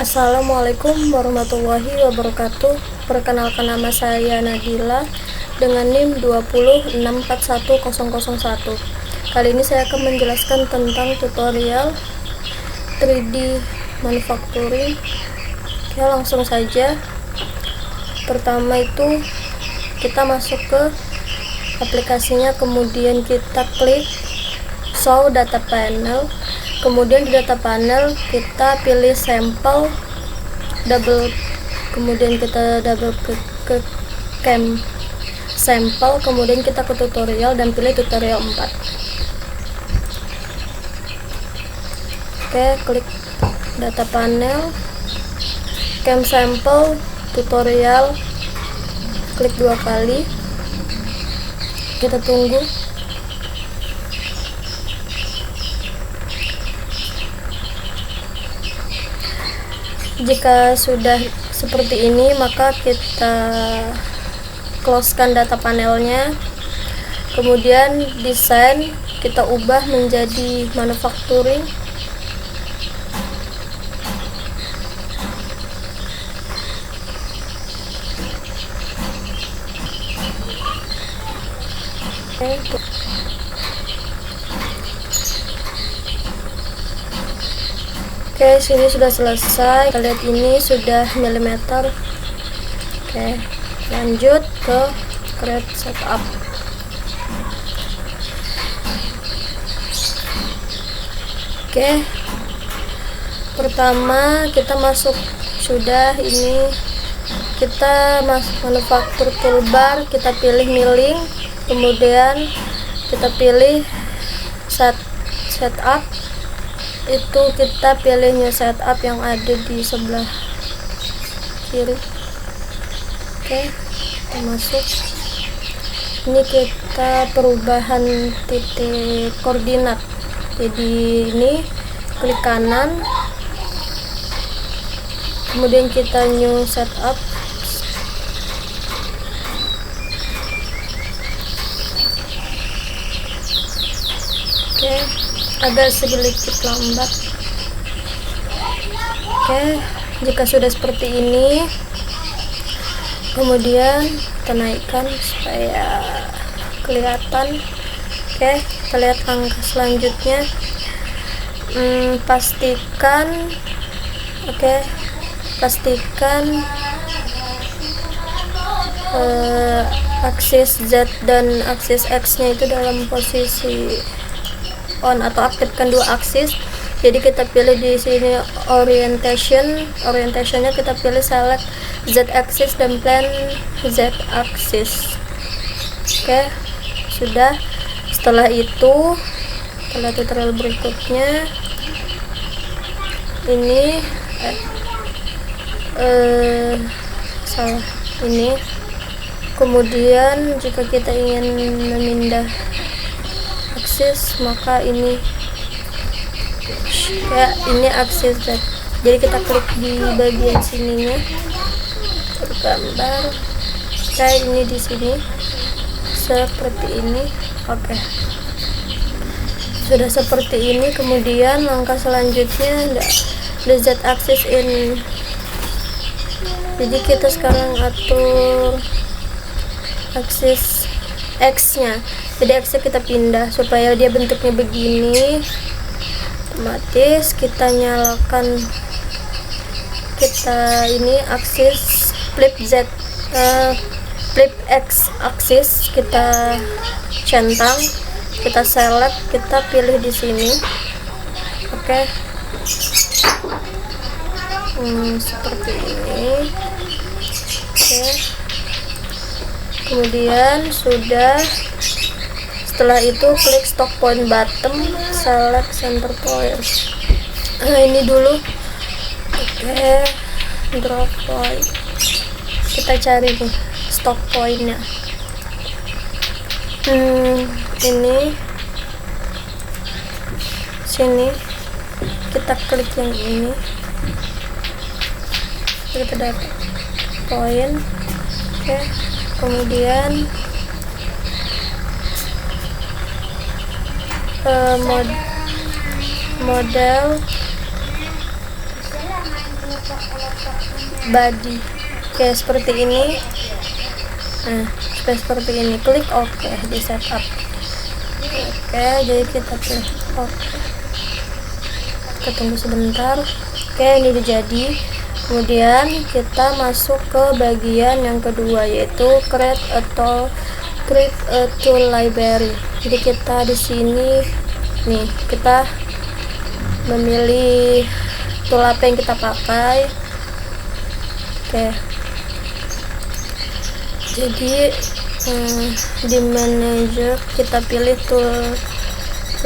Assalamualaikum warahmatullahi wabarakatuh. Perkenalkan, nama saya Nadila dengan NIM 2064101. Kali ini saya akan menjelaskan tentang tutorial 3D manufacturing. Oke, langsung saja. Pertama itu kita masuk ke aplikasinya, kemudian kita klik show data panel. Kemudian di data panel kita pilih sampel, kemudian kita double klik ke cam sampel, kemudian kita ke tutorial dan pilih tutorial 4. Oke, klik data panel, cam sampel, tutorial, klik 2 kali, kita tunggu. Jika sudah seperti ini, maka kita closekan data panelnya, kemudian desain kita ubah menjadi manufacturing. Oke, sini sudah selesai. Kita lihat ini sudah milimeter. Oke, lanjut ke create setup. Oke, pertama kita masuk, sudah ini kita masuk manufaktur toolbar, kita pilih milling, kemudian kita pilih setup. Itu kita pilih new setup yang ada di sebelah kiri. Oke, kita masuk. Ini kita perubahan titik koordinat, jadi ini klik kanan, kemudian kita new setup. Oke, agak sedikit lambat. Oke, jika sudah seperti ini, kemudian kita naikkan supaya kelihatan. Oke, kita lihat langkah selanjutnya. Pastikan aksis Z dan aksis X nya itu dalam posisi on, atau aktifkan 2 aksis. Jadi kita pilih di sini orientationnya kita pilih select Z axis dan plan Z axis. Oke, sudah. Setelah itu kita lihat tutorial berikutnya. Ini ini. Kemudian jika kita ingin memindah aksis, maka ini aksis Z. Jadi kita klik di bagian sininya, gambar kayak ini di sini seperti ini. Oke, sudah seperti ini. Kemudian langkah selanjutnya the Z axis in. Jadi kita sekarang atur aksis X nya, jadi X nya kita pindah supaya dia bentuknya begini. Otomatis kita nyalakan, ini aksis flip X aksis kita centang, kita select, kita pilih di sini. Oke, seperti ini. Oke, kemudian sudah. Setelah itu klik stock point bottom, select center point. Ini dulu. Oke, drop point. Kita cari nih stock pointnya. Ini sini kita klik yang ini, kita dapat poin. Oke, kemudian model body. Oke, seperti ini. Nah, seperti ini, klik OK di setup. Oke, jadi kita pilih OK. Kita tunggu sebentar. Oke, ini udah jadi. Kemudian kita masuk ke bagian yang kedua, yaitu create a tool library. Jadi kita di sini nih, kita memilih tool apa yang kita pakai. Oke, jadi di manager kita pilih tool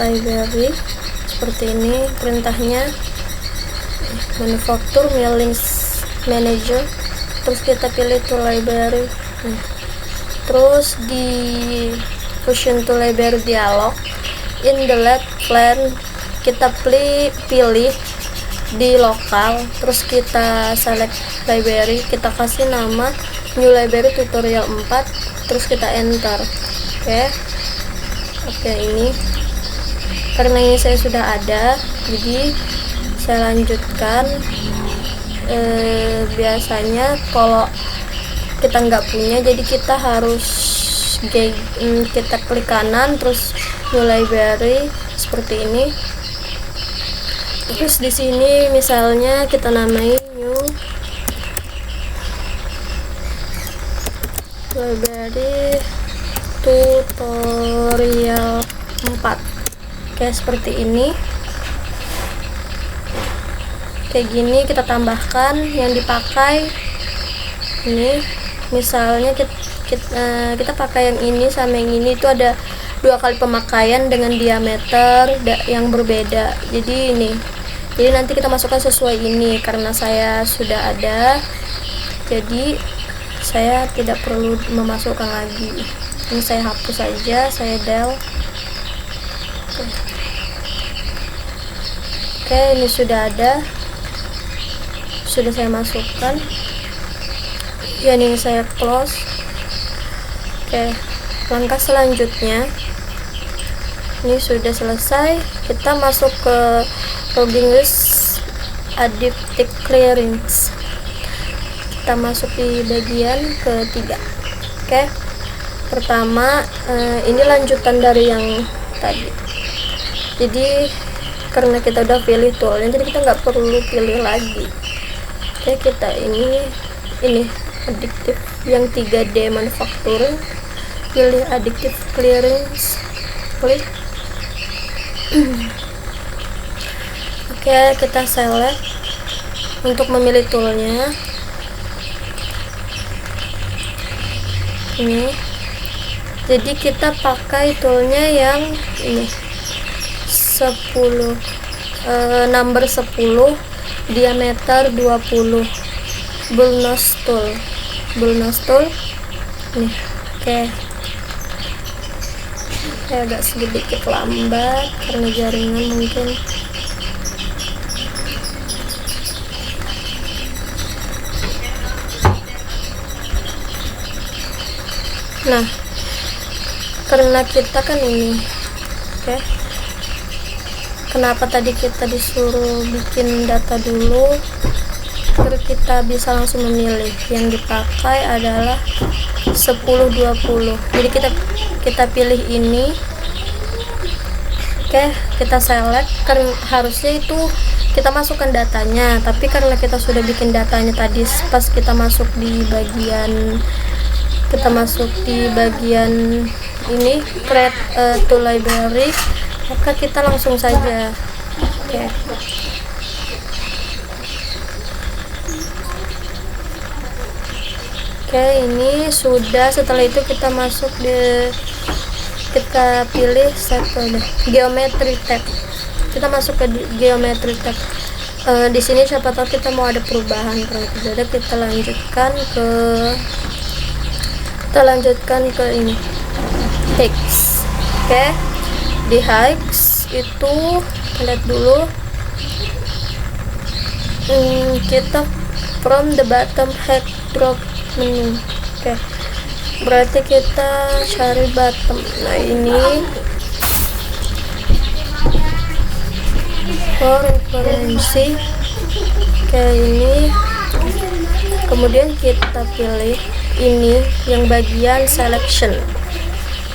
library seperti ini. Perintahnya manufacture milling manager, terus kita pilih tool library. Terus di fusion tool library dialog, in the left plan kita pilih di lokal, terus kita select library, kita kasih nama new library tutorial 4, terus kita enter. Oke, ini karena ini saya sudah ada, jadi saya lanjutkan. Biasanya kalau kita nggak punya, jadi kita harus kita klik kanan terus new library seperti ini. Terus di sini misalnya kita namai new library tutorial 4. Oke, seperti ini. Kayak gini kita tambahkan yang dipakai. Ini misalnya kita pakai yang ini sama yang ini, itu ada 2 kali pemakaian dengan diameter yang berbeda. Jadi nanti kita masukkan sesuai ini. Karena saya sudah ada, jadi saya tidak perlu memasukkan lagi. Ini saya hapus saja, saya del. Oke, ini sudah ada, sudah saya masukkan. Ya, ini saya close. Oke, langkah selanjutnya ini sudah selesai. Kita masuk ke logging list adaptive clearance. Kita masuk di bagian ketiga. Oke, pertama ini lanjutan dari yang tadi. Jadi karena kita udah pilih toolnya, jadi kita nggak perlu pilih lagi. Oke, kita ini additive yang 3D manufacturing, pilih additive clearance, klik. Oke, kita select untuk memilih toolnya. Ini jadi kita pakai toolnya yang ini 10 number 10 diameter 20 bull nose tool nih. Oke, agak sedikit lambat karena jaringan mungkin. Nah, karena kita kan ini, oke. Kenapa tadi kita disuruh bikin data dulu, biar kita bisa langsung memilih. Yang dipakai adalah 10-20. Jadi kita pilih ini. Oke, kita select. Karena harusnya itu kita masukkan datanya, tapi karena kita sudah bikin datanya tadi pas kita masuk di bagian ini create to library, maka kita langsung saja. Oke, ini sudah. Setelah itu kita masuk kita pilih geometry tab. Kita masuk ke geometry tab. Di sini siapa tahu kita mau ada perubahan. Kalau tidak, kita lanjutkan ke ini hex. Oke, di hex itu lihat dulu, kita from the bottom hex drop menu. Oke, berarti kita cari bottom. Nah, ini for referensi. kayak ini. Kemudian kita pilih ini yang bagian selection.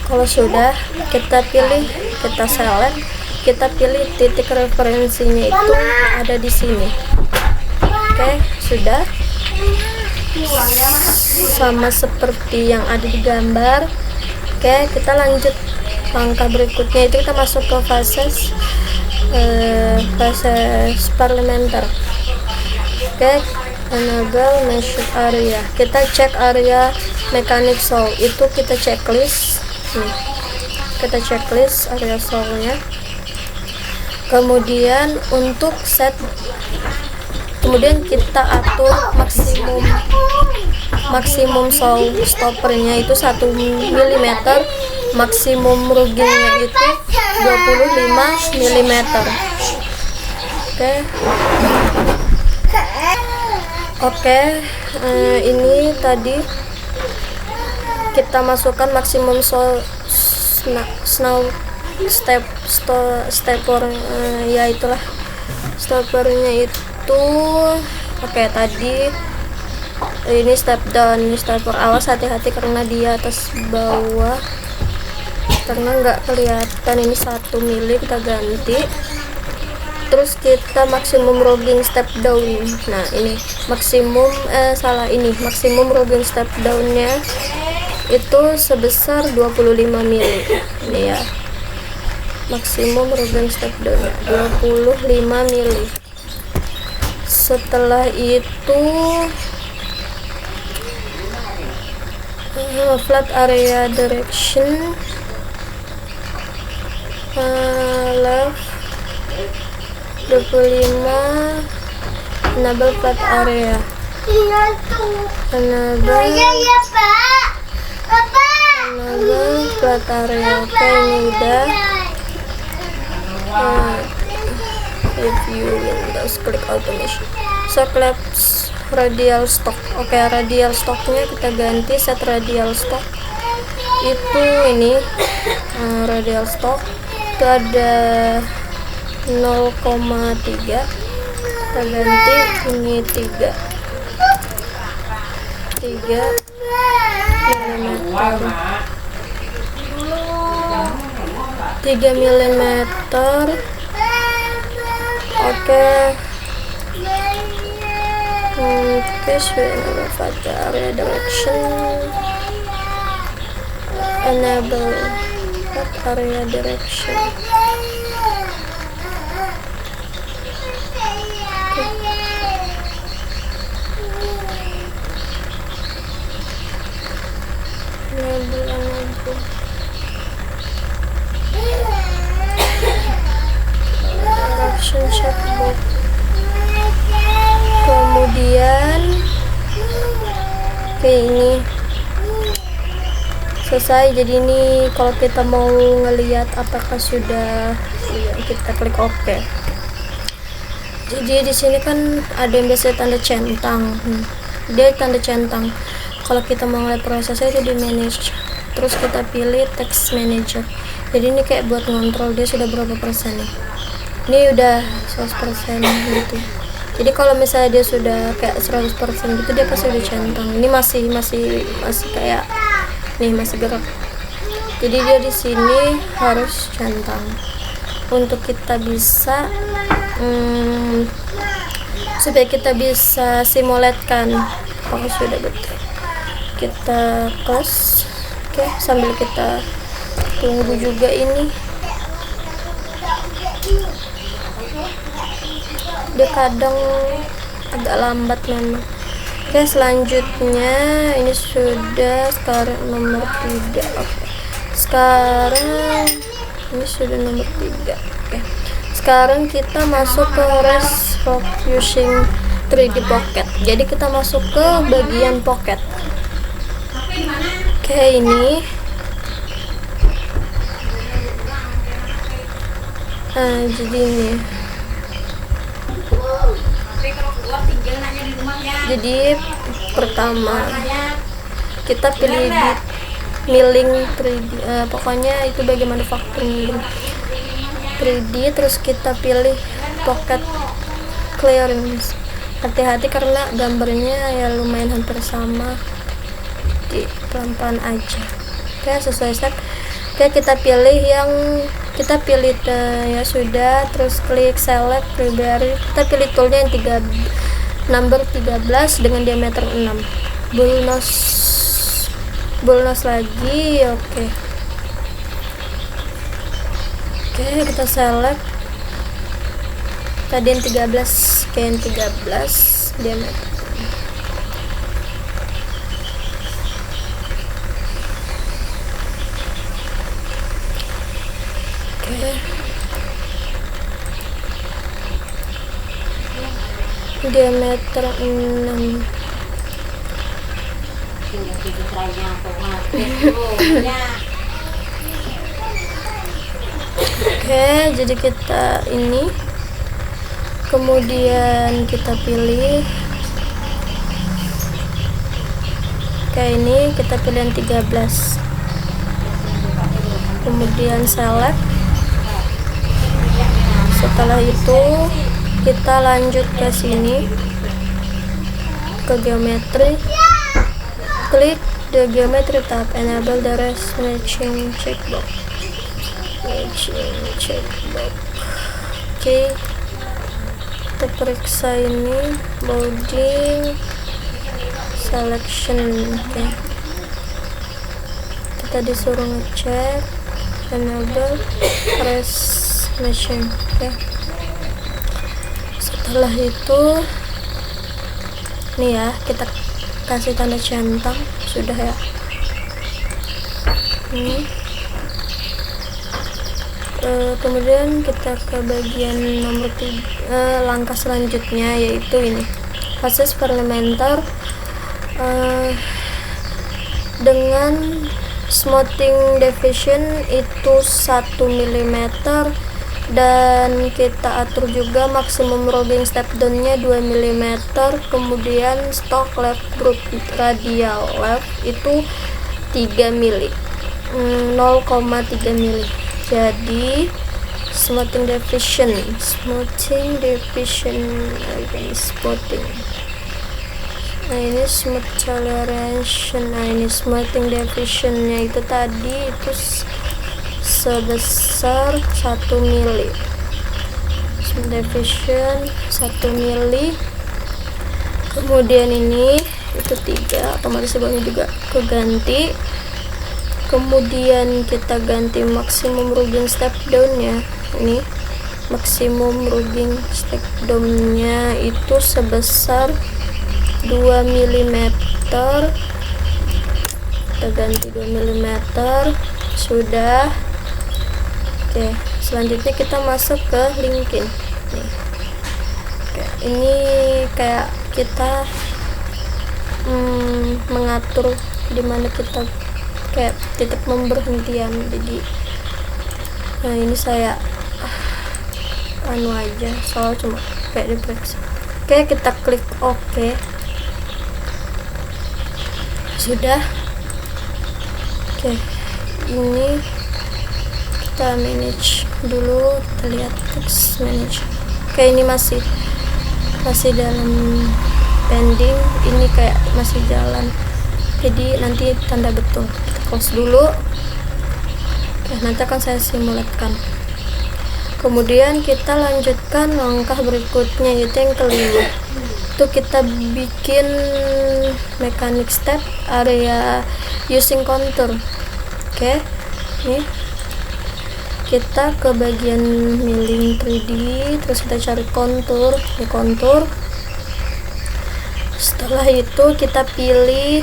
Kalau sudah, kita pilih, kita select, kita pilih titik referensinya itu ada di sini. Oke, sudah. Sama seperti yang ada di gambar. Oke, kita lanjut langkah berikutnya, itu kita masuk ke fase parlementer. Oke, enable measure area, kita cek area mechanic soil, itu kita checklist nih, kita checklist area soilnya. Kemudian untuk set, kemudian kita atur maksimum soil stoppernya itu 1 mm, maksimum ruggingnya itu 25 mm. Oke, ini tadi kita masukkan maksimum stepper, ya itulah stoppernya itu. Oke, tadi ini step down, ini stepper. Awas hati-hati karena di atas bawah, karena nggak kelihatan. Ini 1 mili kita ganti. Terus kita maksimum rogging step down. Nah, ini maksimum maksimum rogging step downnya itu sebesar 25 mili. Ini ya, maksimum rogging step downnya 25 mili. Setelah itu flat area direction, left 25, enable flat area, enable flat area. Oke, ini udah. Review Windows, klik automation. So collapse radial stock. Oke, radial stocknya kita ganti, set radial stock itu ini. Radial stock itu ada 0,3, kita ganti ini 3 mm. Oke, flat area direction, enable flat area direction. Direction checkbox. Kemudian ini selesai. Jadi ini kalau kita mau ngelihat apakah sudah, kita klik OK. Jadi di sini kan ada yang biasa tanda centang. Dia tanda centang. Kalau kita mau ngeliat prosesnya itu di manage, terus kita pilih text manager. Jadi ini kayak buat ngontrol dia sudah berapa persen nih. Ini udah 100% gitu. Jadi kalau misalnya dia sudah kayak 100% gitu, dia pasti udah centang. Ini masih kayak nih, masih gerak. Jadi dia di sini harus centang untuk kita bisa supaya kita bisa simulatkan kalau sudah betul. Kita close. Oke, sambil kita tunggu juga ini. Dia kadang agak lambat memang. Oke, selanjutnya ini sudah sekarang nomor 3. Oke, sekarang ini sudah nomor 3. Oke, sekarang kita masuk ke using 3D Pocket. Jadi kita masuk ke bagian pocket. Oke, ini jadi ini. Jadi pertama kita pilih di milling 3D, pokoknya itu bagian manufacturing 3D. Terus kita pilih pocket clearance. hati-hati karena gambarnya ya lumayan hampir sama, di pelan-pelan aja. Oke, sesuai step. Oke, kita pilih ya sudah, terus klik select library. Kita pilih toolnya yang number 13 dengan diameter 6, bull nose lagi. Oke, kita select tadi yang 13, yang 13 diameter. Diameter 6. Oke, jadi kita ini kemudian kita pilih kayak ini, kita pilih yang 13, kemudian select. Setelah itu kita lanjut ke sini ke geometry, klik the geometry tab, enable the rest matching checkbox. Oke, kita periksa ini loading selection. Oke, kita disuruh ngecek enable rest matching. Oke, setelah itu nih ya, kita kasih tanda centang sudah ya. Ini kemudian kita ke bagian nomor 3, langkah selanjutnya yaitu ini faces parameter dengan smoothing division itu 1 mm, dan kita atur juga maksimum robbing step down-nya 2 mm, kemudian stock left group radial left itu 3 mm, 0,3 mm. Jadi smoothing division spotting. Nah, ini smooth toleration. Nah, ini smoothing divisionnya itu tadi itu sebesar 1 mili. Smooth division 1 mili. Kemudian ini itu 3, otomatis sebelumnya juga keganti. Kemudian kita ganti maksimum rugging step down ya. Ini maksimum rugging step down-nya itu sebesar 2 mm. Kita ganti 2 mm. Sudah. Oke, selanjutnya kita masuk ke linking. Nih. Oke, ini kayak kita mengatur dimana kita kayak titik pemberhentian. Jadi nah, ini saya anu aja, soal cuma kayak diperiksa. Oke, kita klik OK. Sudah. Oke, ini kita manage dulu, kita lihat text manage. Oke, ini masih dalam pending, ini kayak masih jalan, jadi nanti tanda betul. Kita close dulu. Oke, nanti akan saya simulatkan. Kemudian kita lanjutkan langkah berikutnya, yaitu yang kelima. Itu kita bikin mechanic step area using contour. Oke, nih kita ke bagian milling 3D, terus kita cari kontur, di kontur. Setelah itu kita pilih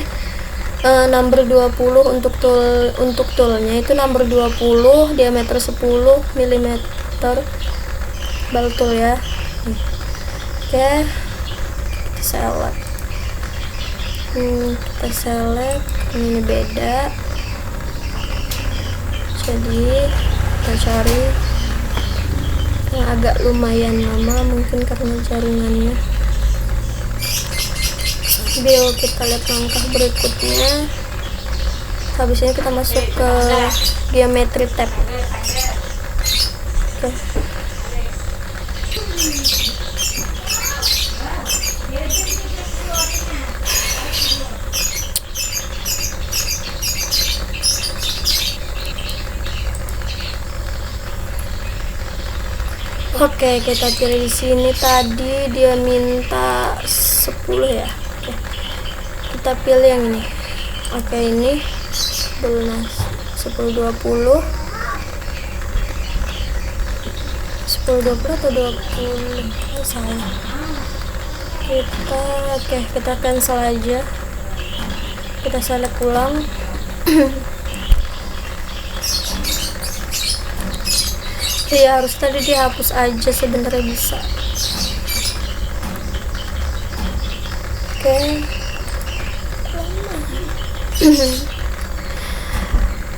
number 20 untuk toolnya itu number 20, diameter 10 mm, bal tool ya. Oke, kita select. Kita select, ini beda, jadi kita cari yang agak lumayan lama, mungkin karena jaringannya. Sambil kita lihat langkah berikutnya. Habis ini kita masuk ke geometry tab. Oke. Oke, kita pilih di sini. Tadi dia minta 10 ya. Oke, kita pilih yang ini. Oke, ini lunas 10 20 atau 20. Salah. Kita cancel aja. Kita select ulang. Ya harus tadi dihapus aja, sebenarnya bisa. Oke.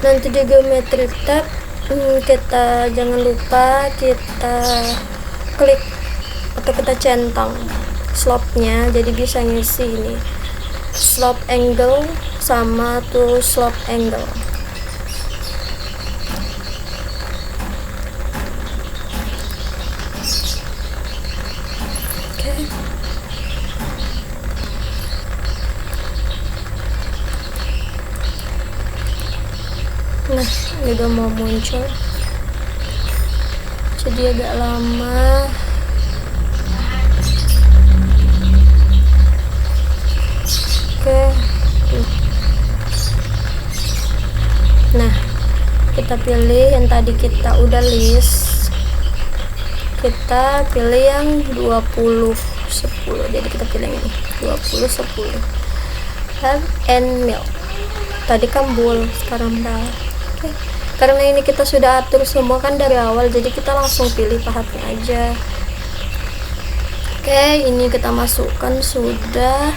Nanti di geometry tab kita jangan lupa kita klik atau kita centang slope-nya, jadi bisa ngisi ini slope angle sama tuh slope angle. Nah, ini udah mau muncul, jadi agak lama. Oke. Nah, kita pilih yang tadi kita udah list, kita pilih yang 20 10. Jadi kita pilih ini 20 10 have and milk. Tadi kan bool, sekarang dah. Oke. Karena ini kita sudah atur semua kan dari awal, jadi kita langsung pilih pahatnya aja. Oke, ini kita masukkan sudah.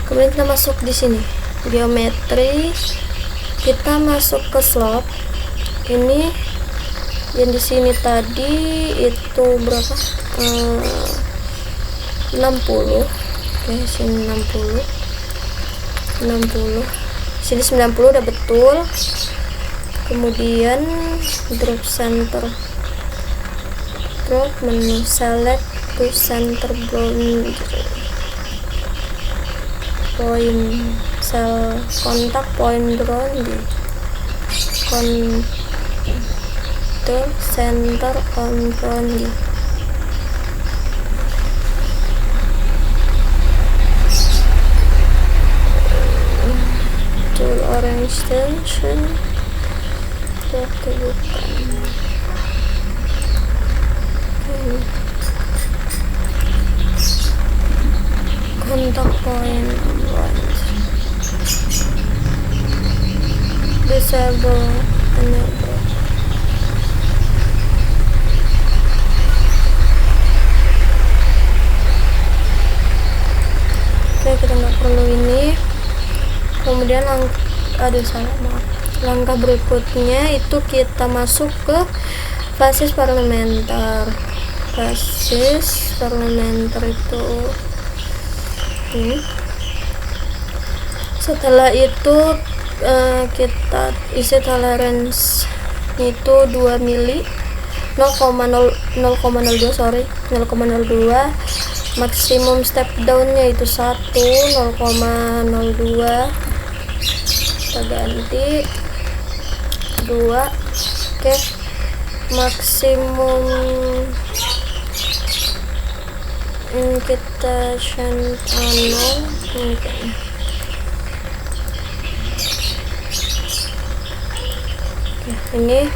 Kemudian kita masuk di sini geometri, kita masuk ke slope. Ini yang di sini tadi itu berapa? 60. Oke, sini 60. Sini 90 udah betul. Kemudian drop center, drop menu, select to center point, sel kontak point boundary, contour center on boundary. Tool orange extension, kontak point, disable, enable. Oke, kita nggak perlu ini. Kemudian langkah berikutnya itu kita masuk ke basis parlementer. Basis parlementer itu setelah itu kita isi tolerance itu 2 mili, 0,02 maksimum step down-nya itu 0,02, kita ganti 2. Oke, maksimum ini kita centang 0. Ini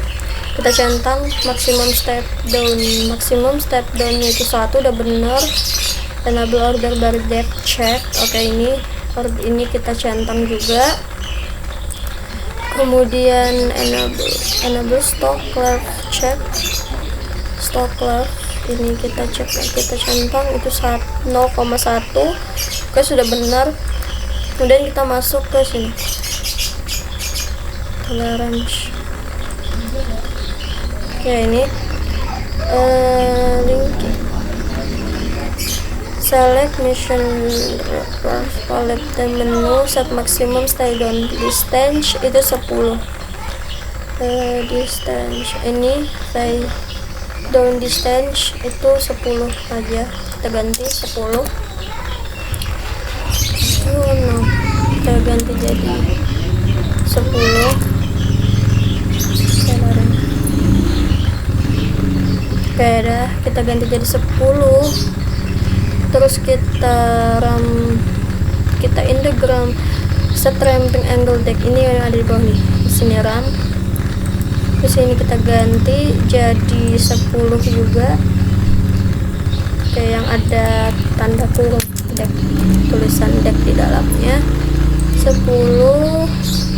kita centang maksimum step down-nya itu 1, udah bener. Enable order bar depth check. Oke, ini kita centang juga. Kemudian enable stock curve check, stock curve ini kita cek, kita centang itu 0,1. Oke, sudah benar. Kemudian kita masuk ke sini tolerance. Oke, ini linking, select mission palette menu, set maximum stay down distance itu 10. Distance ini stay down distance itu 10 aja, kita ganti 10. Kita ganti jadi 10. Oke, dah kita ganti jadi 10. Terus kita integram set ramping angle deck, ini yang ada di bawah nih, di sini ram. Di sini kita ganti jadi 10 juga. Oke, yang ada tanda kurung deck, tulisan deck di dalamnya 10.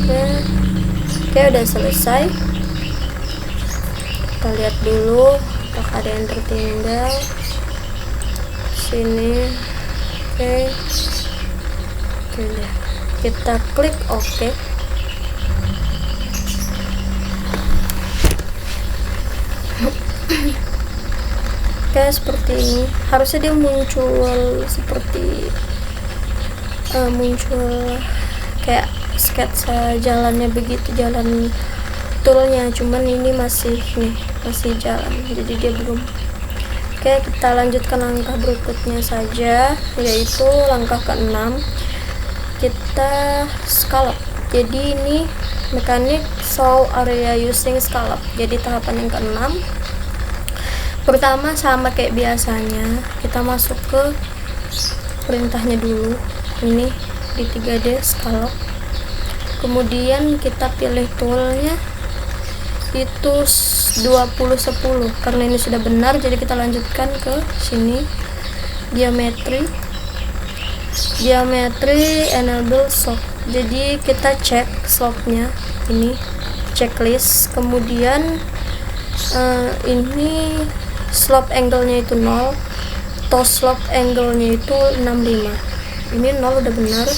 Oke, udah selesai. Kita lihat dulu apakah ada yang tertinggal sini. Oke, kita klik OK. Oke, seperti ini. Harusnya dia muncul seperti muncul kayak sketsa jalannya begitu, jalan toolnya, cuman ini masih jalan, jadi dia belum. Oke, kita lanjutkan langkah berikutnya saja, yaitu langkah ke-6. Kita scallop. Jadi ini mekanik solve area using scallop. Jadi tahapan yang ke-6, pertama sama kayak biasanya, kita masuk ke perintahnya dulu, ini di 3D scallop. Kemudian kita pilih toolnya itu 2010, karena ini sudah benar, jadi kita lanjutkan ke sini, geometry enable slope. Jadi kita cek slope-nya, ini checklist. Kemudian ini slope angle-nya itu 0, toe slope angle-nya itu 65. Ini 0 udah benar,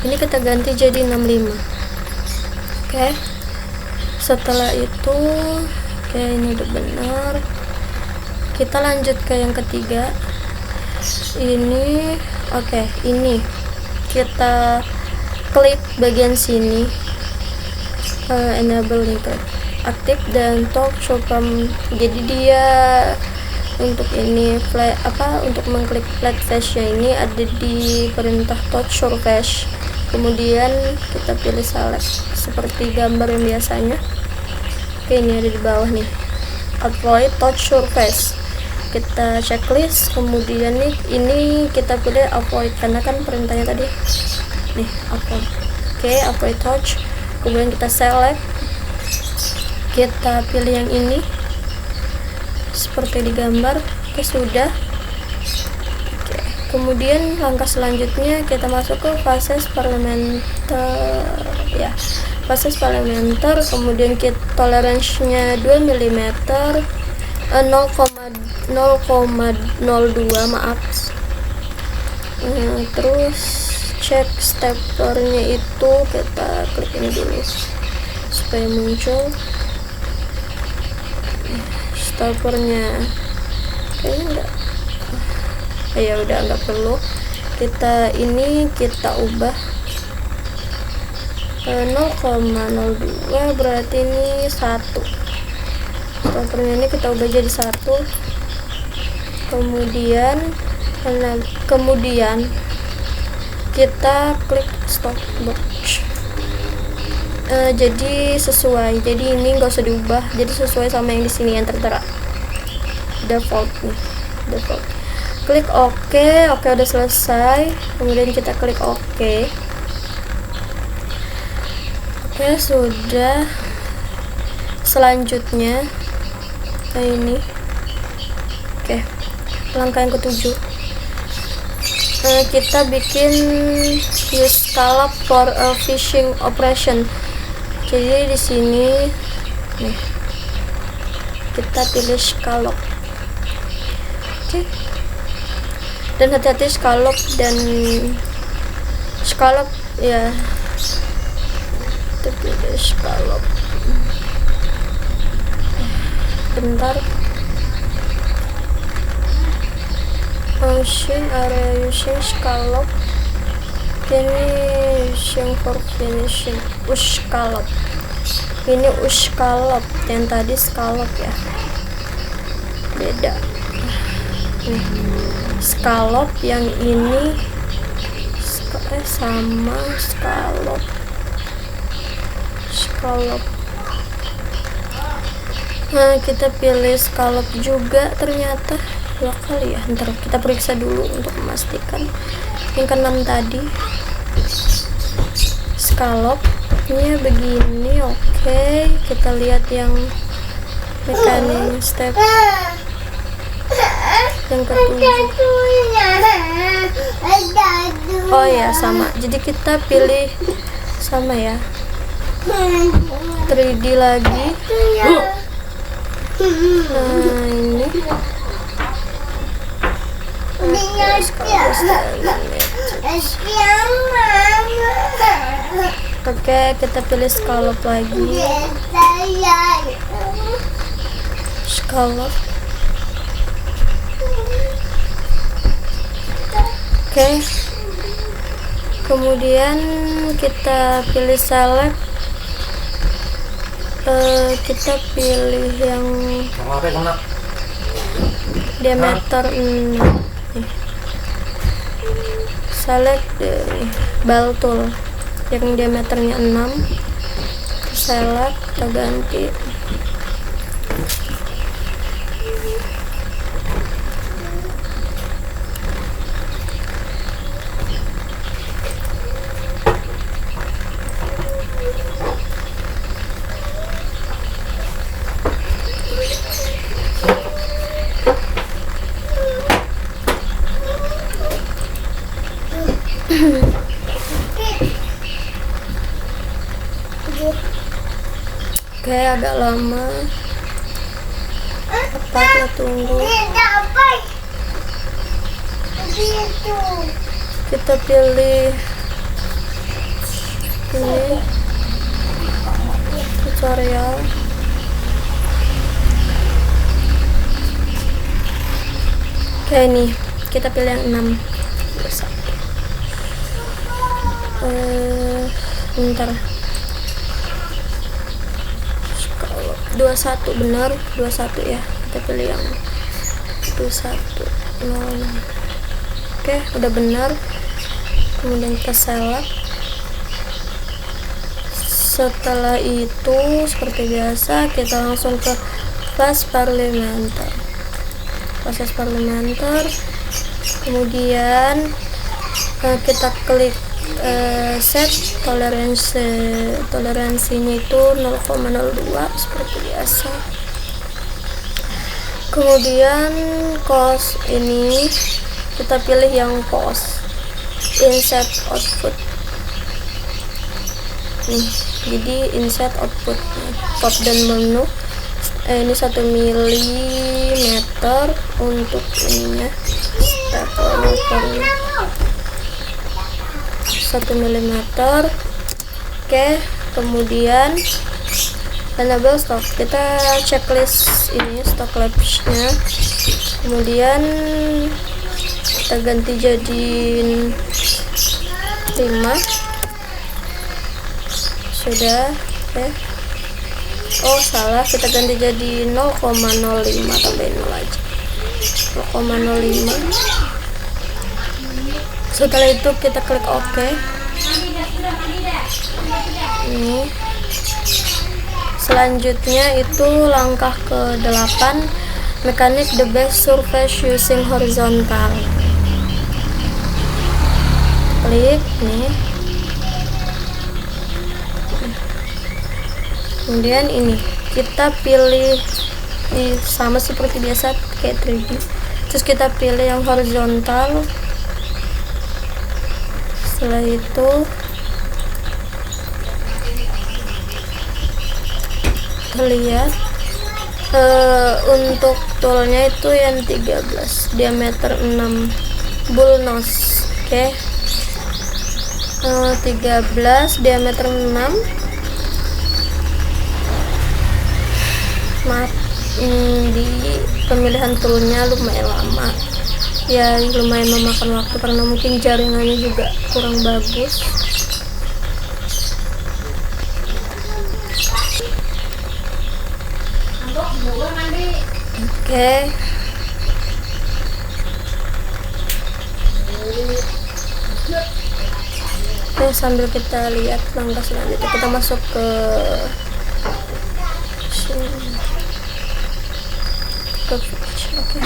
ini kita ganti jadi 65. Oke, setelah itu ini udah benar, kita lanjut ke yang ketiga. Ini ini kita klik bagian sini, enable itu aktif dan touch surface. Jadi dia untuk ini untuk mengklik flat face-nya ini ada di perintah touch surface. Kemudian kita pilih select seperti gambar yang biasanya. Oke, ini ada di bawah nih, avoid touch surface. Kita checklist, kemudian ini kita pilih avoid karena kan perintahnya tadi nih avoid. Oke, avoid touch. Kemudian kita select, kita pilih yang ini seperti di gambar. Oke, sudah. Oke, kemudian langkah selanjutnya kita masuk ke fases parlementer ya, fases parlementer. Kemudian kita toleransinya 2 mm, 0,02 maaf. Terus cek steppernya itu kita klik ini dulu supaya muncul steppernya. Kayaknya enggak, ya udah enggak perlu. Kita ubah 0,02, berarti ini 1. Stoppernya ini kita ubah jadi 1. Kemudian kita klik stopwatch. Jadi sesuai, jadi ini nggak usah diubah, jadi sesuai sama yang di sini yang tertera default nih, default. Klik OK. Udah selesai. Kemudian kita klik OK. Oke, sudah. Selanjutnya ini langkah yang ke-7, kita bikin use scallop for a fishing operation. Jadi di sini nih kita pilih scallop. Oke, dan hati-hati scallop ya, kita pilih scallop. Bentar, function area using scallop, finishing for finishing scallop. Ini scallop, yang tadi scallop ya, beda nih. Scallop yang ini sama scallop. Nah, kita pilih scallop juga ternyata 2 kali ya. Ntar kita periksa dulu untuk memastikan. Yang keenam tadi scallopnya begini. Oke, kita lihat yang mekanik step yang ketujuh. Oh ya, sama, jadi kita pilih sama ya, 3D lagi. Nah, ini oke, kita pilih scallop lagi. Scallop. Oke, kemudian kita pilih select. Kita pilih yang diameter 6. Select ball tool yang diameternya 6. Select, kita ganti. Oke, agak lama. Kita tunggu. Kita pilih ini tutorial. Oke, nih kita pilih yang 6. Bentar, 21 benar, 21 ya, kita pilih yang 21. Oke, udah benar. Kemudian kita select. Setelah itu seperti biasa kita langsung ke proses parlementer. Kemudian kita klik set toleransinya itu 0,02 seperti biasa. Kemudian cost ini kita pilih yang cost insert output nih, jadi insert output top dan menu. Ini 1 mm untuk ininya, stapler 1 mm. Oke, kemudian enable stock, kita checklist ini stock labs-nya. Kemudian kita ganti jadiin 5. Sudah. Oke. Oh, salah, kita ganti jadi 0,05, tambahin 0 aja, 0,05. Setelah itu kita klik OK. Ini selanjutnya itu langkah ke-8, mechanic the best surface using horizontal. Klik nih. Kemudian ini kita pilih sama seperti biasa kayak 3D. Terus kita pilih yang horizontal. Setelah itu kita lihat untuk toolnya itu yang 13 diameter 6 bull nose. Oke. 13 diameter 6. Di pemilihan toolnya lumayan lama ya, lumayan memakan waktu karena mungkin jaringannya juga kurang bagus. Oke. Sambil kita lihat langkah selanjutnya, kita masuk ke sini. Oke.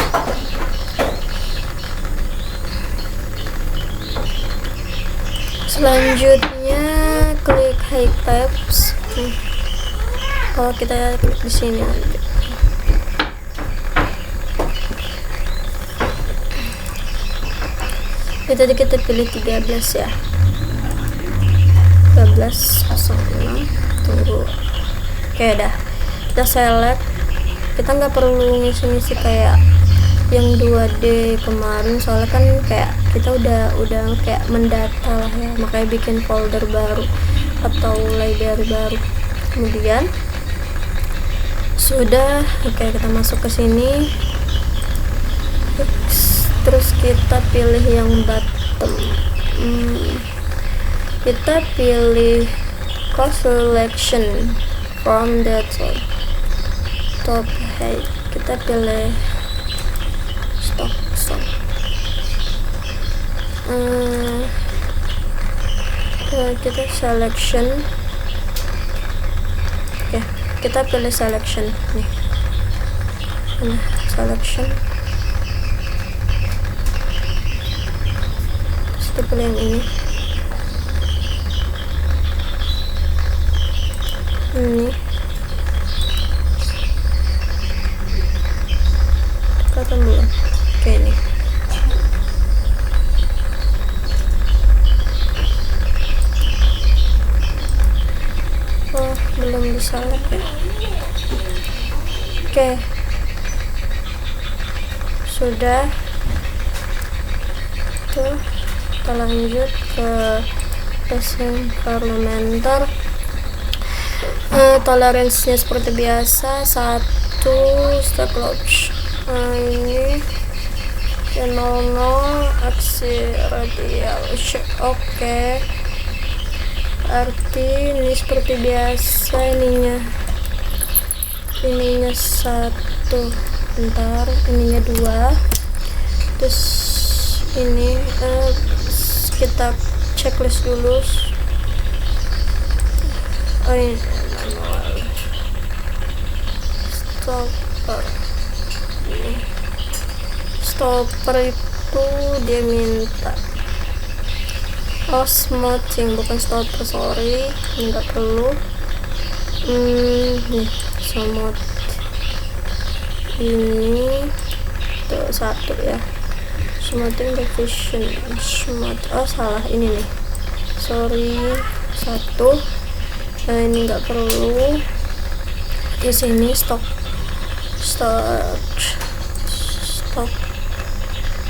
Selanjutnya klik high tabs. Oh, kita klik di sini nanti. Tadi kita pilih 13 ya. 1306. Tunggu. Oke, dah. Kita select. Kita nggak perlu ngisi-ngisi kayak yang 2D kemarin, soalnya kan kayak kita udah kayak mendata lah ya, makanya bikin folder baru atau library baru. Kemudian sudah, oke, kita masuk ke sini. Terus kita pilih yang bottom. Kita pilih cost selection from the top height. Kita pilih stock. Kita selection. Oke, kita pilih selection nih. Selection. Terus kita pilih yang ini. Ini. Kelihatan belum? Oke, ini. Oh, belum bisa ya. Oke. Sudah. Tuh, kita lanjut ke environmental. Toleransinya seperti biasa 1 stack launch. Ini 00 aksi radial. Oke. Arti ini seperti biasa, ininya 1, bentar, ininya 2. Terus ini kita checklist dulu. Oh, ini stopper itu dia minta smoothing, bukan stopper, sorry, nggak perlu. Nih smooth ini tuh 1 ya, smoothing revision smooth. Oh, salah, ini nih, sorry, 1. Nah, ini nggak perlu. Di sini stok.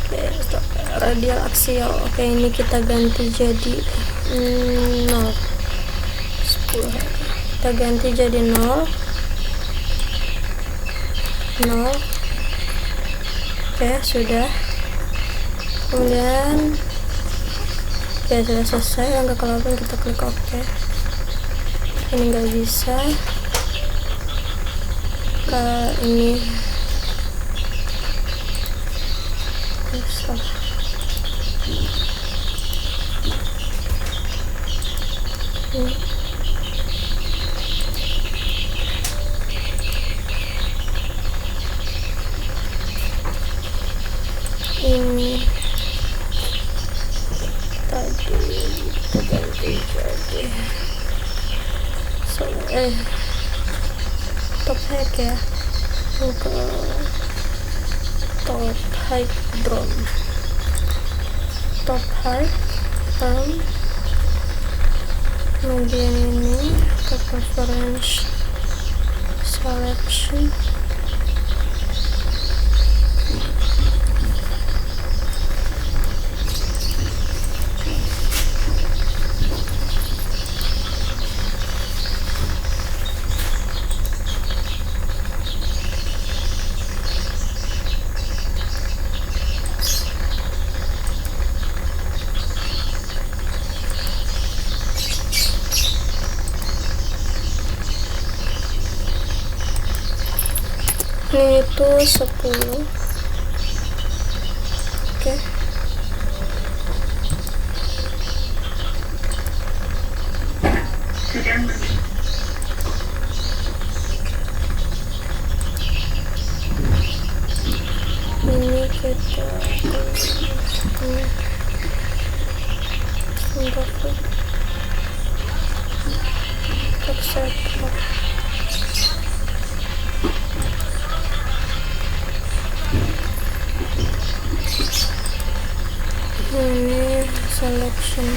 Oke, stok radial aksial. Oke, ini kita ganti jadi 0. 10. Kita ganti jadi 0. Oke, sudah. Kemudian ya sudah selesai. Langkah ke-8 kita klik OK. Ini nggak bisa. Ini tadi kita ganti jadi top hack ya, ke top hack drone, top hack kemudian ini ke preference selection. Ini itu 10. Oke. Perfect. Accept. Ini selection.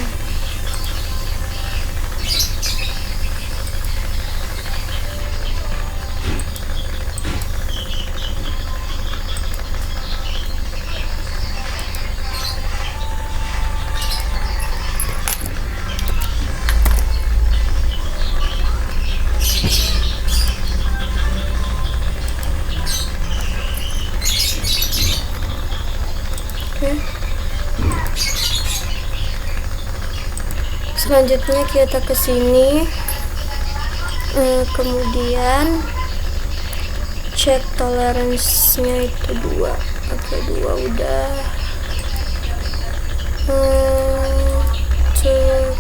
Selanjutnya kita ke sini, kemudian cek toleransinya itu 2. Oke, 2 udah. Cek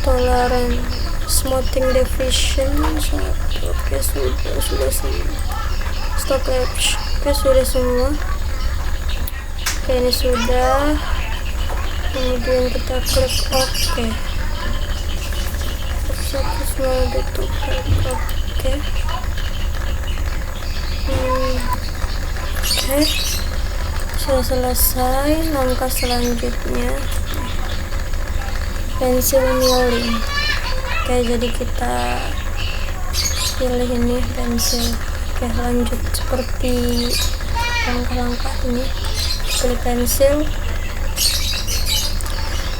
tolerance smoothing division 1. Oke, sudah semua. Stop edge. Oke, sudah semua. Oke, ini sudah. Kemudian kita klik OK. Satu small detuk klik OK. Oke, sudah selesai. Langkah selanjutnya pensil milling. Oke, jadi kita pilih ini pensil. Oke, lanjut seperti langkah-langkah ini. Pilih pensil.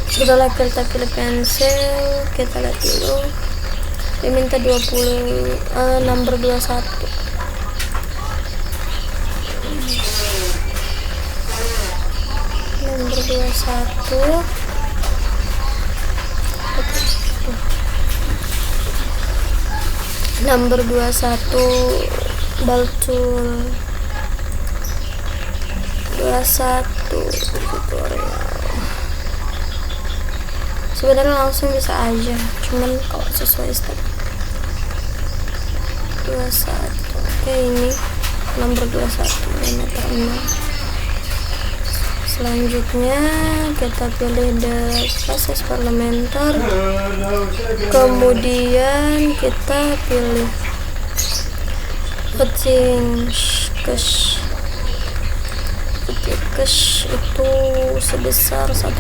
Setelah kita pilih pensil, kita lihat dulu. Dia minta 20, number 21. Number 21. Number 21 ball tool. 21 tutorial. Sebenarnya langsung bisa aja, cuman kalau sesuai step 21. Oke, ini nomor 21 meter 6. Selanjutnya kita pilih the process parlementer, kemudian kita pilih footing cash itu sebesar 1,2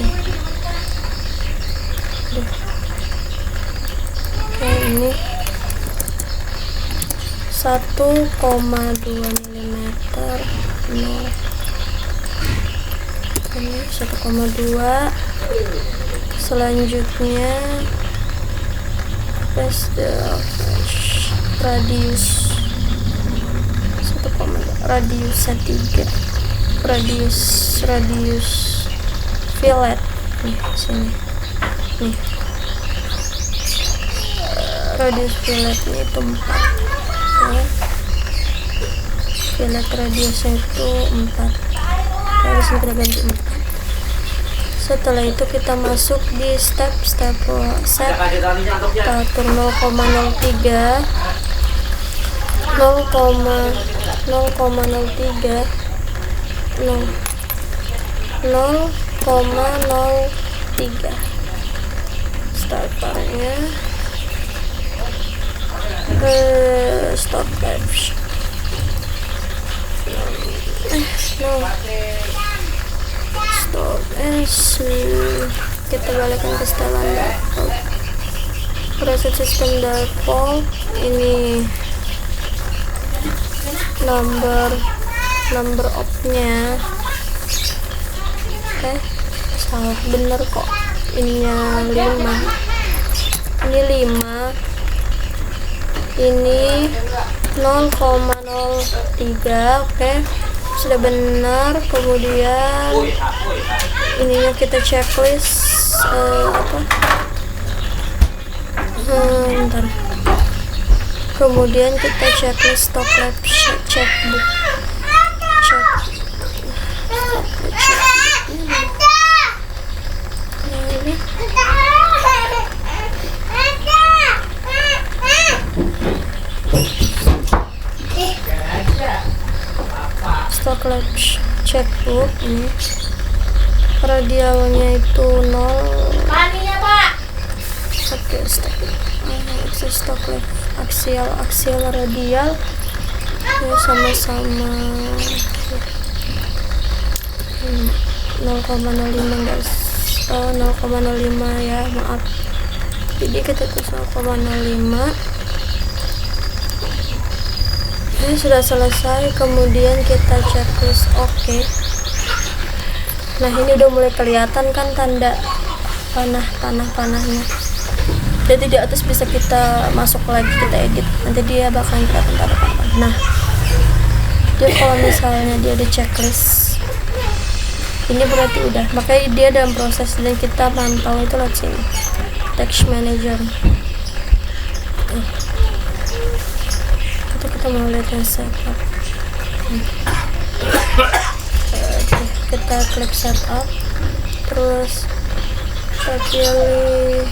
nih. Oke, ini 1,2 mm. Ini 1,2. Selanjutnya press the radius 1,2, radiusnya 3, radius fillet nih sini nih, radius filletnya itu 4 ya. Fillet radiusnya itu 4. Terus kita ganti 4. Setelah itu kita masuk di step set kita atur 0,03 starternya stop edge stop edge. Kita balikkan ke setelan default, preset system default. Ini number of-nya. Oke, salah, bener kok, ininya 5, ini 5, ini 0,03. Oke, sudah benar. Kemudian ininya kita checklist bentar. Kemudian kita checklist stop lap checkbook stop lap checkbook ini. radialnya itu 0. Oke, stop left aksial radial ya sama-sama 0,05 guys. 0,05 ya, maaf. Jadi kita tulis 0,05. Ini sudah selesai, kemudian kita checklist oke. Nah, ini udah mulai kelihatan kan tanda panahnya. Jadi di atas bisa kita masuk lagi, kita edit. Nanti dia bakalan kelihatan tanda panah. Nah, dia kalau misalnya dia ada checklist, ini berarti udah. Makanya dia dalam proses dan kita pantau itu lewat sini. Text manager. Kita mau lihat yang setup. Kita klik setup, terus kita pilih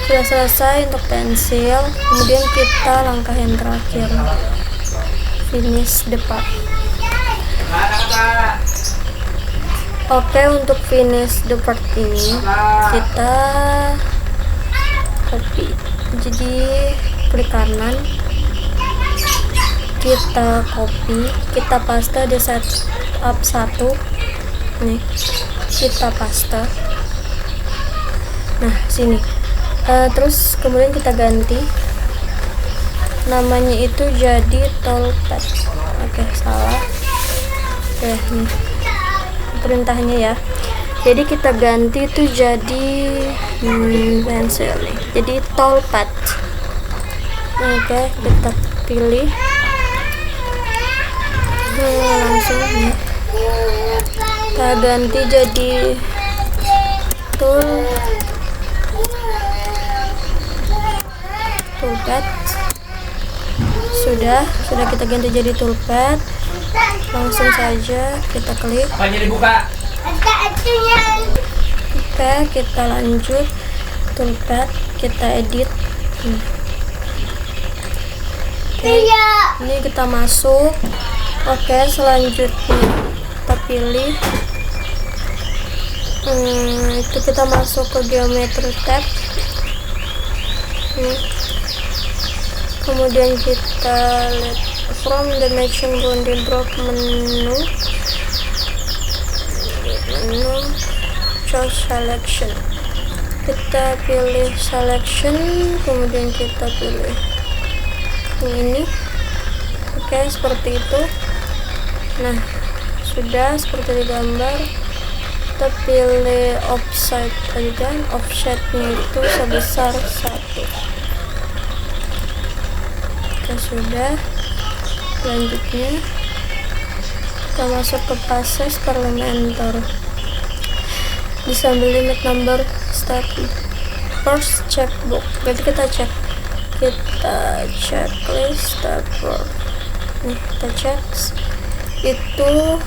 sudah selesai untuk pensil. Kemudian kita langkah yang terakhir, finish the part. Oke, untuk finish the part ini kita copy. Jadi klik kanan, kita copy, kita paste di setup 1. Nih, kita paste. Nah, sini. Terus kemudian kita ganti namanya itu jadi toolpad. Oke, salah. Oke, nih perintahnya ya. Jadi kita ganti itu jadi pensil nih. Jadi toolpad. Oke, kita pilih. Langsung nih. Kita ganti jadi toolpad. Sudah kita ganti jadi toolpad. Langsung saja kita klik. Oke, kita lanjut toolpad, kita edit. Oke, ini kita masuk. Oke, selanjutnya kita pilih itu kita masuk ke geometry tab. Kemudian kita lihat from the matching boundary drop menu choose selection. Kita pilih selection, kemudian kita pilih yang ini. Oke, seperti itu. Nah, sudah seperti di gambar. Kita pilih offset aja, offsetnya itu sebesar 1. Oke, sudah. Selanjutnya kita masuk ke passes parliamentar. Disambil limit number step first checkbook. Berarti kita checklist step 4. Nih, kita cek itu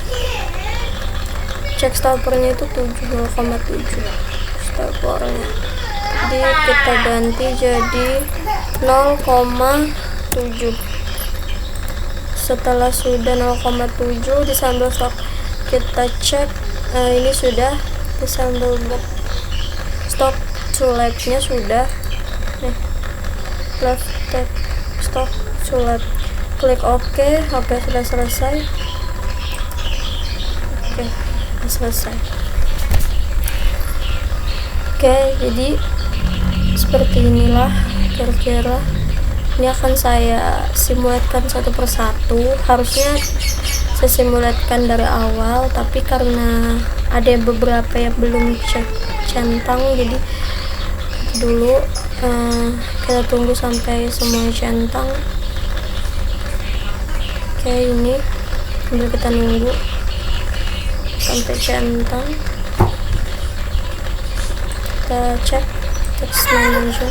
check stoppernya itu 0,7 stoppernya. Jadi kita ganti jadi 0,7. Setelah sudah 0,7 disambil stop, kita cek ini sudah disambil stop to left nya sudah. Nih, left tab stop to left, klik OK. Sudah selesai. Oke, selesai. Oke, jadi seperti inilah kira-kira. Ini akan saya simulatkan satu persatu. Harusnya saya simulatkan dari awal, tapi karena ada beberapa yang belum cek centang, jadi dulu kita tunggu sampai semua centang. Oke, ini sambil kita nunggu sampai centang. Kita cek text manager,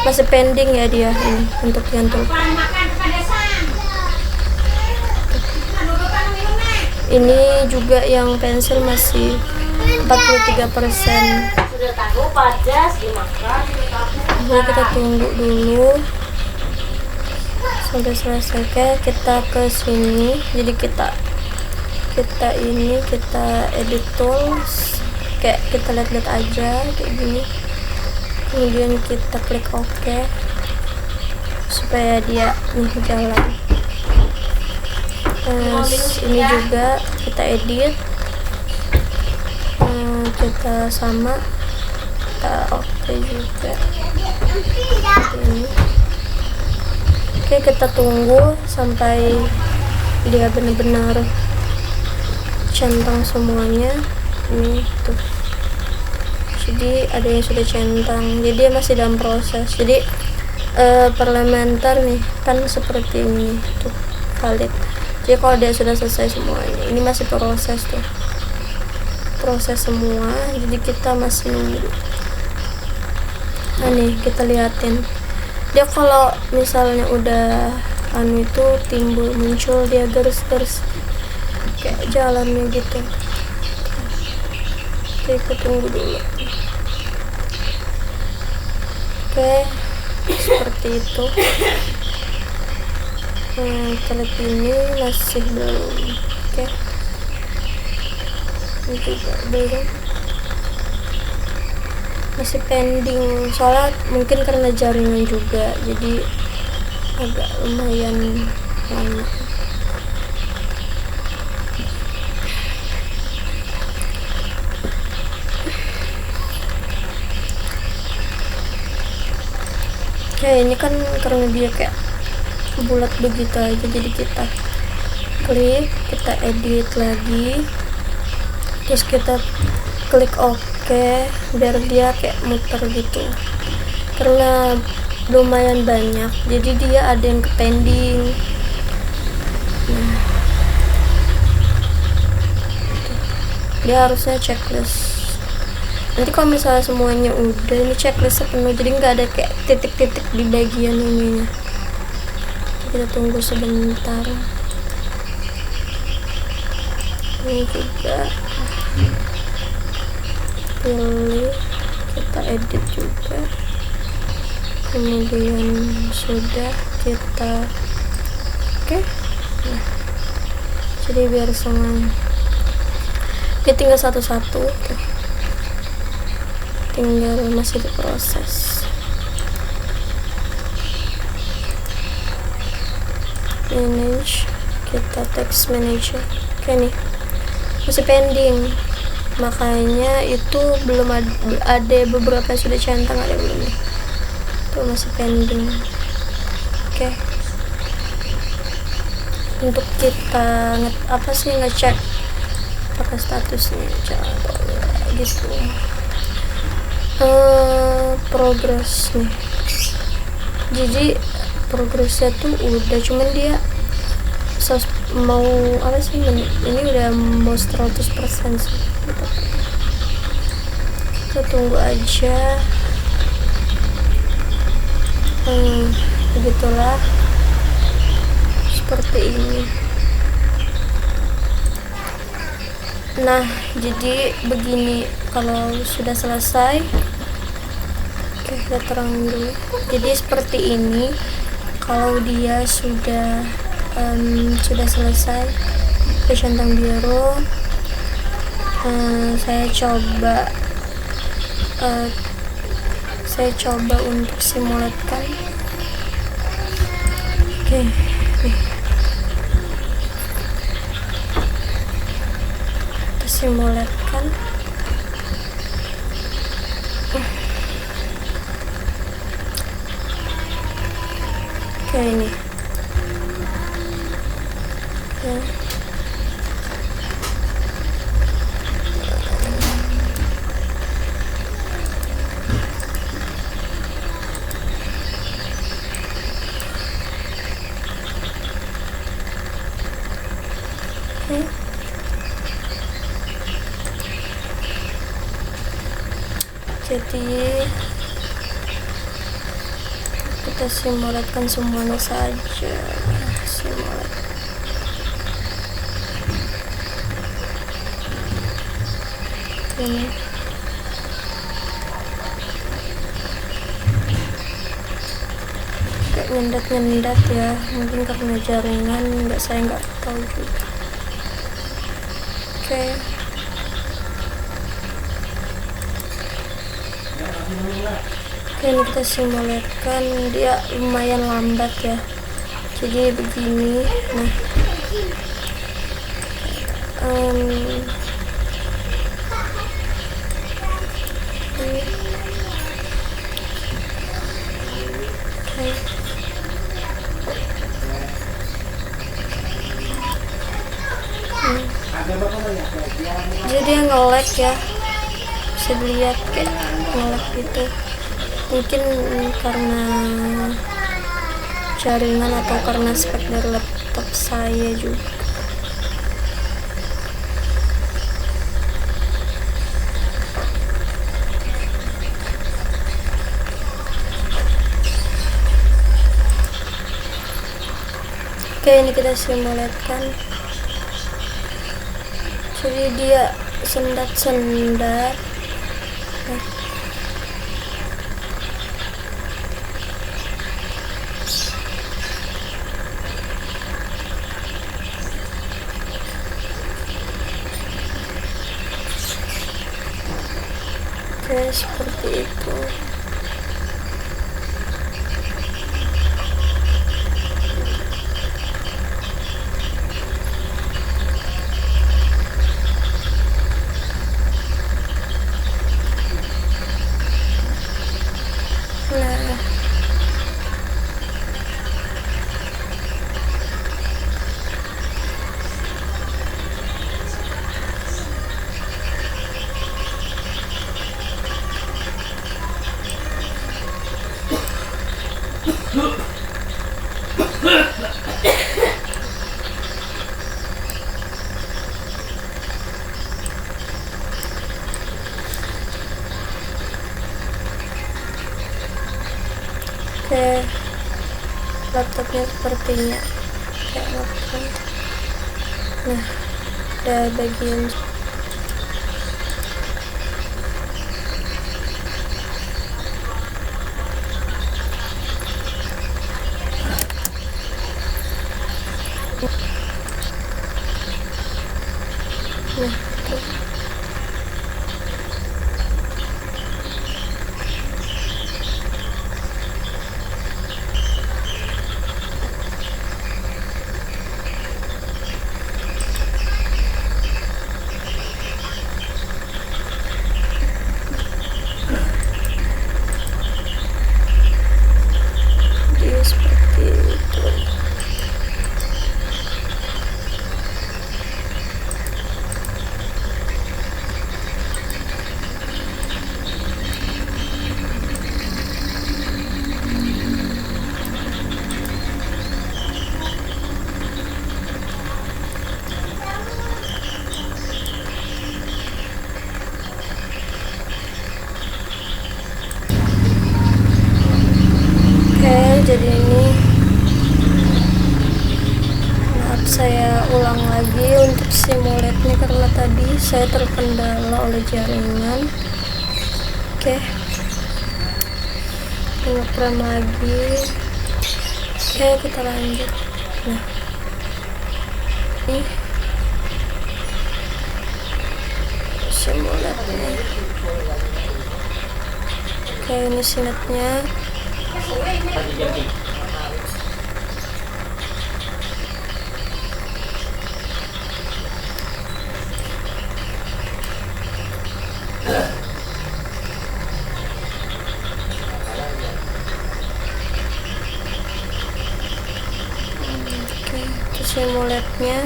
masih pending ya dia ini untuk yang toolpad. Ini juga yang pensil masih 43%. Jadi kita tunggu dulu Udah selesai. Kayak kita ke sini, jadi kita edit tools, kayak kita lihat-lihat aja kayak gini, kemudian kita klik OK supaya dia nih jalan. Ini juga kita edit, kita sama, kita OK juga ini. Oke, kita tunggu sampai dia benar-benar centang semuanya. Ini tuh, jadi ada yang sudah centang, jadi dia masih dalam proses. Jadi parlementer nih kan seperti ini tuh, valid. Jadi kalau dia sudah selesai semuanya, ini masih proses tuh, proses semua, jadi kita masih nunggu. Nah nih kita liatin dia, kalau misalnya udah itu muncul dia garis-garis kayak jalannya gitu. Oke, kita tunggu dulu. Oke, seperti itu. Kita lihat ini masih belum. Oke, ini juga belum, masih pending, soalnya mungkin karena jaringan juga, jadi agak lumayan lama. Oke, ini kan karena dia kayak bulat begitu aja, jadi kita klik, kita edit lagi, terus kita klik OK biar dia kayak muter gitu, karena lumayan banyak jadi dia ada yang ke pending. Nah, dia harusnya checklist. Nanti kalau misalnya semuanya udah, ini checklistnya penuh, jadi nggak ada kayak titik-titik di bagian ininya. Kita tunggu sebentar. Ini juga pilih, kita edit juga, kemudian sudah kita oke. Nah, jadi biar semuanya ini tinggal satu-satu tuh, tinggal masih diproses. Manage, kita text manager. Oke nih masih pending, makanya itu belum ada beberapa yang sudah centang, ada belum nih, itu masih pending. Oke, untuk kita ngecek pakai statusnya gitu. Progress nih, jadi progresnya tuh udah, cuman dia mau apa sih, ini udah mau 100% sih gitu. Kita tunggu aja. Begitulah, seperti ini. Nah, jadi begini kalau sudah selesai. Oke, kita terangin dulu. Jadi seperti ini kalau dia sudah selesai ke centang biru. Saya coba untuk simulatkan. Oke, nih kita simulatkan. Oke, ini ya. Jadi kita simulatkan semuanya saja. Simulat. Ini nyendat ya, mungkin karena jaringan, saya nggak tahu juga. Oke. Ini kita simulasikan, dia lumayan lambat ya, jadi begini. Nah, jadi nge-lag ya, bisa dilihat kayak nge-lag gitu, mungkin karena jaringan atau karena spek dari laptop saya juga. Oke, ini kita simulasikan. Jadi dia sendat-sendat. Oke, seperti itu. Nah, oke, laptopnya sepertinya kayak laptop. Nah, ada bagian nah, tuh. Dia seperti itu. Oke, jadi ini maaf saya ulang lagi untuk simulate-nya karena tadi saya terkendala oleh jaringan. Oke, nge-frame lagi. Oke, kita lanjut. Nah, ini simulate-nya. Oke, ini sinetnya. Oke, itu simulate-nya.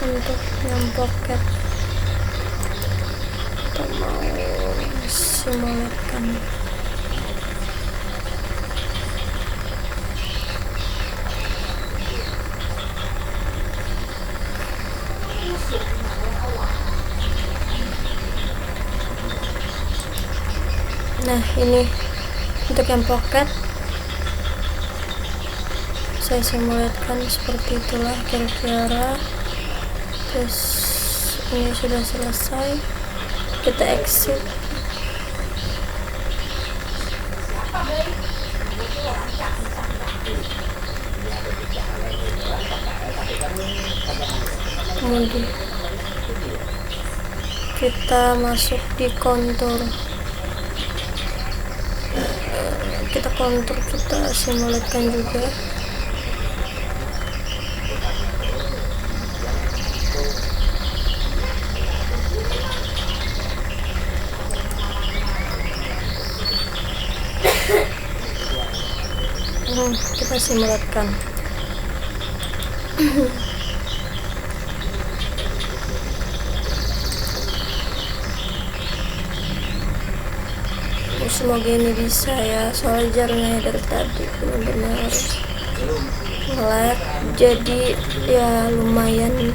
Untuk yang pocket kita mau simulasikan. Nah, ini untuk yang pocket saya simulasikan seperti itulah kira-kira. Terus ini sudah selesai, kita exit. Kemudian kita masuk di kontur, kita simulasikan juga. Kita simulasikan. Semoga ini bisa ya, soalnya jarangnya dari tadi benar-benar nge-lag, jadi ya lumayan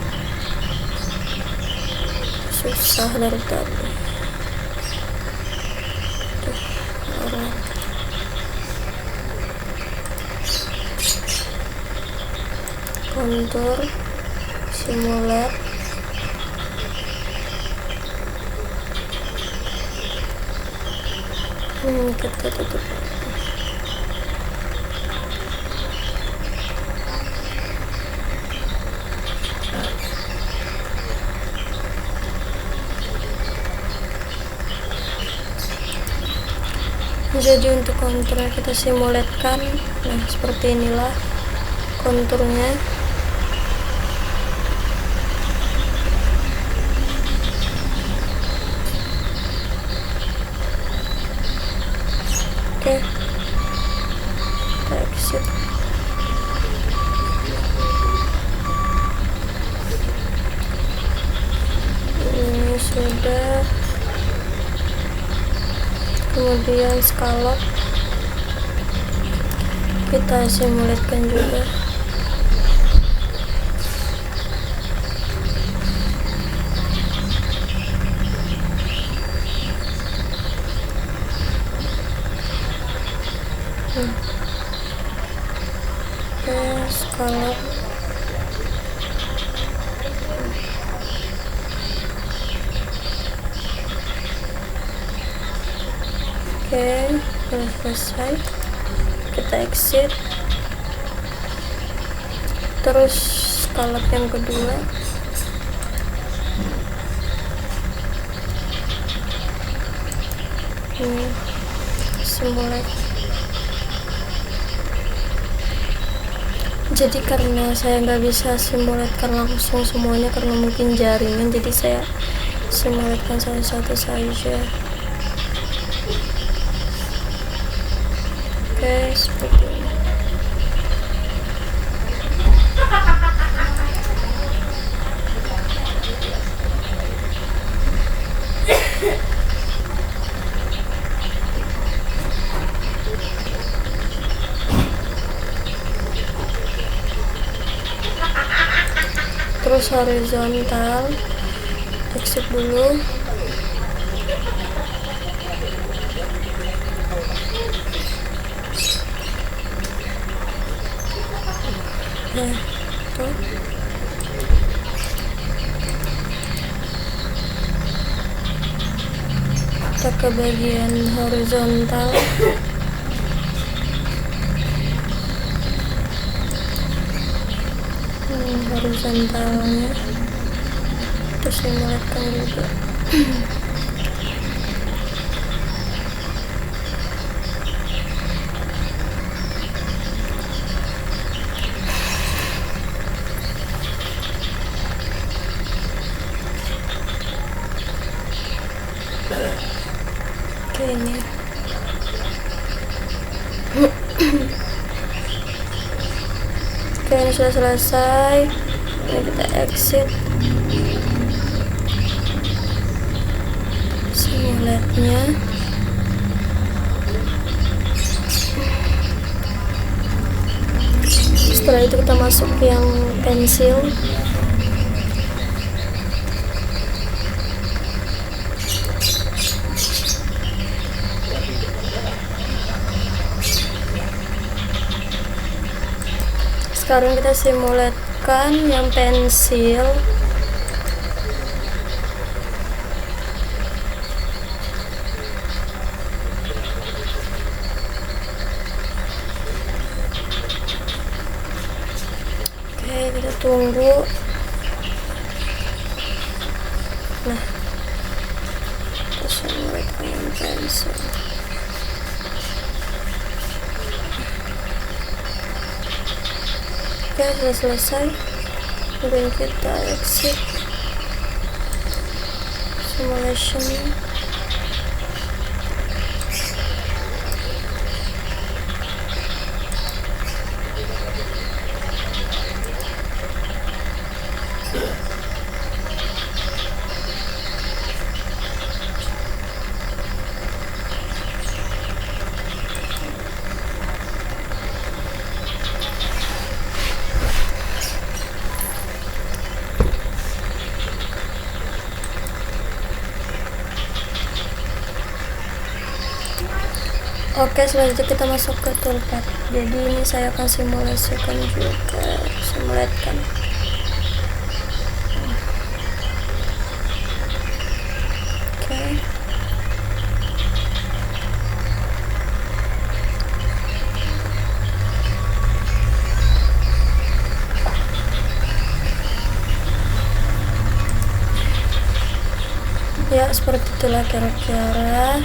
susah dari tadi. Kontur, simulate, kita tutup. Jadi untuk konturnya kita simulatkan. Nah, seperti inilah konturnya. Oke, kita exit. Ini sudah. Kemudian scallop kita simulasikan juga. Scallop sudah selesai, kita exit. Terus scallop yang kedua, ini simulate. Jadi karena saya nggak bisa simulatekan langsung semuanya karena mungkin jaringan, jadi saya simulatekan satu-satu saja. Oke, seperti ini. Terus horizontal, exit dulu. Nah, tuh. Kita ke bagian horizontal. Horizontalnya kita simulasikan juga. Oke, ini oke, ini sudah selesai. Ini kita exit simulate-nya. Setelah itu kita masuk ke yang pensil. Sekarang kita simulatekan yang pensil. tunggu. Nah, terus mulai dengan pensil. Oke, sudah selesai. Kemudian kita exit simulation. Oke, selanjutnya kita masuk ke toolpath. Jadi ini saya akan simulasikan juga, simulasikan. Oke. Ya, seperti itulah kira-kira.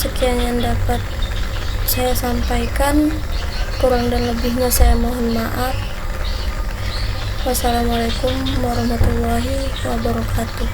Sekian yang dapat saya sampaikan, kurang dan lebihnya saya mohon maaf. Wassalamualaikum warahmatullahi wabarakatuh.